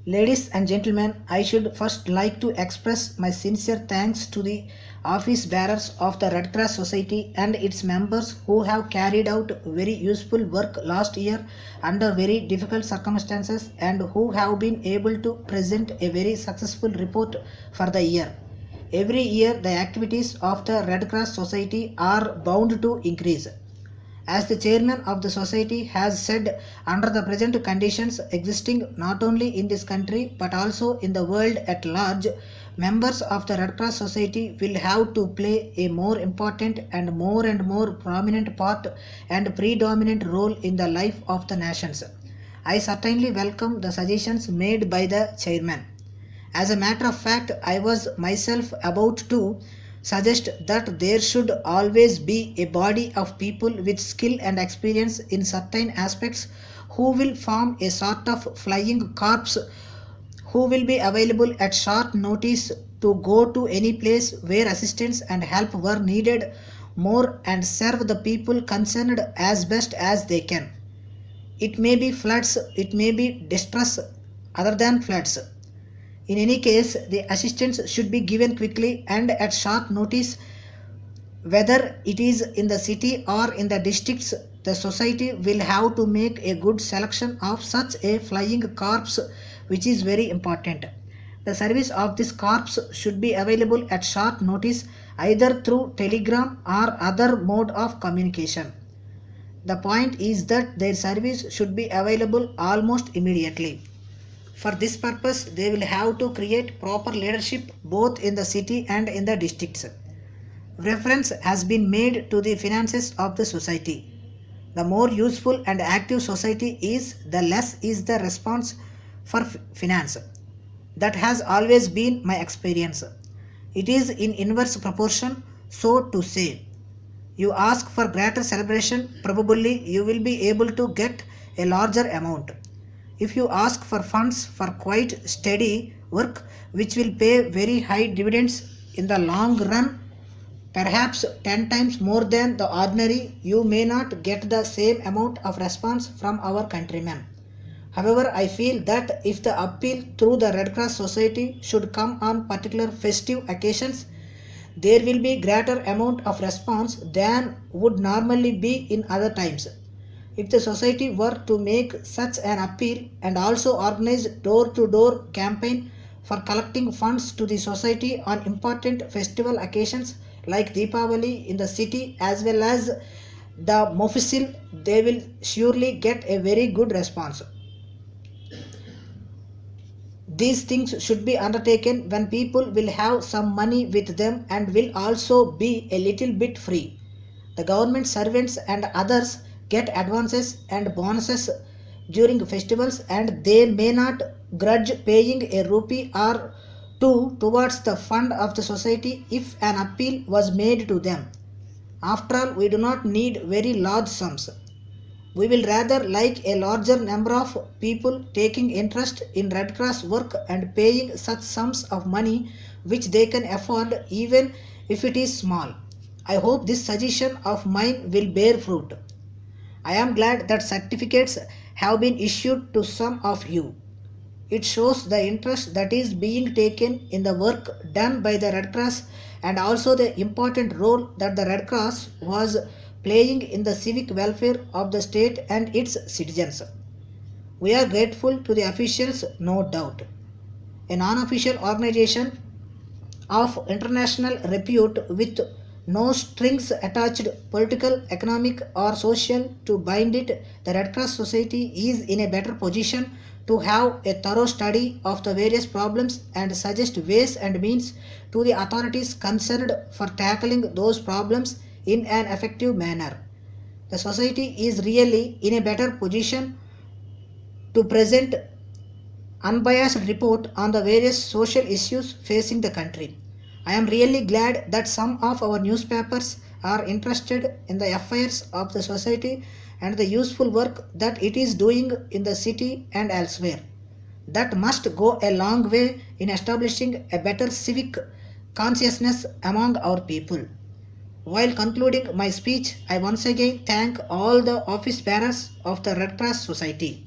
Ladies and gentlemen, I should first like to express my sincere thanks to the office bearers of the Red Cross Society and its members who have carried out very useful work last year under very difficult circumstances and who have been able to present a very successful report for the year. Every year, the activities of the Red Cross Society are bound to increase. As the chairman of the society has said, under the present conditions existing not only in this country but also in the world at large, members of the Red Cross Society will have to play a more important and more prominent part and predominant role in the life of the nations. I certainly welcome the suggestions made by the chairman. As a matter of fact, I was myself about to suggest that there should always be a body of people with skill and experience in certain aspects who will form a sort of flying corps who will be available at short notice to go to any place where assistance and help were needed more and serve the people concerned as best as they can. It may be floods, it may be distress other than floods. In any case, the assistance should be given quickly and at short notice, whether it is in the city or in the districts. The society will have to make a good selection of such a flying corps, which is very important. The service of this corps should be available at short notice either through telegram or other mode of communication. The point is that their service should be available almost immediately. For this purpose, they will have to create proper leadership both in the city and in the districts. Reference has been made to the finances of the society. The more useful and active society is, the less is the response for finance. That has always been my experience. It is in inverse proportion, so to say. You ask for greater celebration, probably you will be able to get a larger amount. If you ask for funds for quite steady work which will pay very high dividends in the long run, perhaps 10 times more than the ordinary, you may not get the same amount of response from our countrymen. However, I feel that if the appeal through the Red Cross Society should come on particular festive occasions, there will be greater amount of response than would normally be in other times. If the society were to make such an appeal and also organize door-to-door campaign for collecting funds to the society on important festival occasions like Deepavali in the city as well as the Mofussil, they will surely get a very good response. These things should be undertaken when people will have some money with them and will also be a little bit free. The government servants and others get advances and bonuses during festivals and they may not grudge paying a rupee or two towards the fund of the society if an appeal was made to them. After all, we do not need very large sums. We will rather like a larger number of people taking interest in Red Cross work and paying such sums of money which they can afford even if it is small. I hope this suggestion of mine will bear fruit. I am glad that certificates have been issued to some of you. It shows the interest that is being taken in the work done by the Red Cross and also the important role that the Red Cross was playing in the civic welfare of the state and its citizens. We are grateful to the officials, no doubt. A non-official organization of international repute with no strings attached, political, economic, or social, to bind it, the Red Cross Society is in a better position to have a thorough study of the various problems and suggest ways and means to the authorities concerned for tackling those problems in an effective manner. The society is really in a better position to present unbiased report on the various social issues facing the country. I am really glad that some of our newspapers are interested in the affairs of the society and the useful work that it is doing in the city and elsewhere. That must go a long way in establishing a better civic consciousness among our people. While concluding my speech, I once again thank all the office bearers of the Red Cross Society.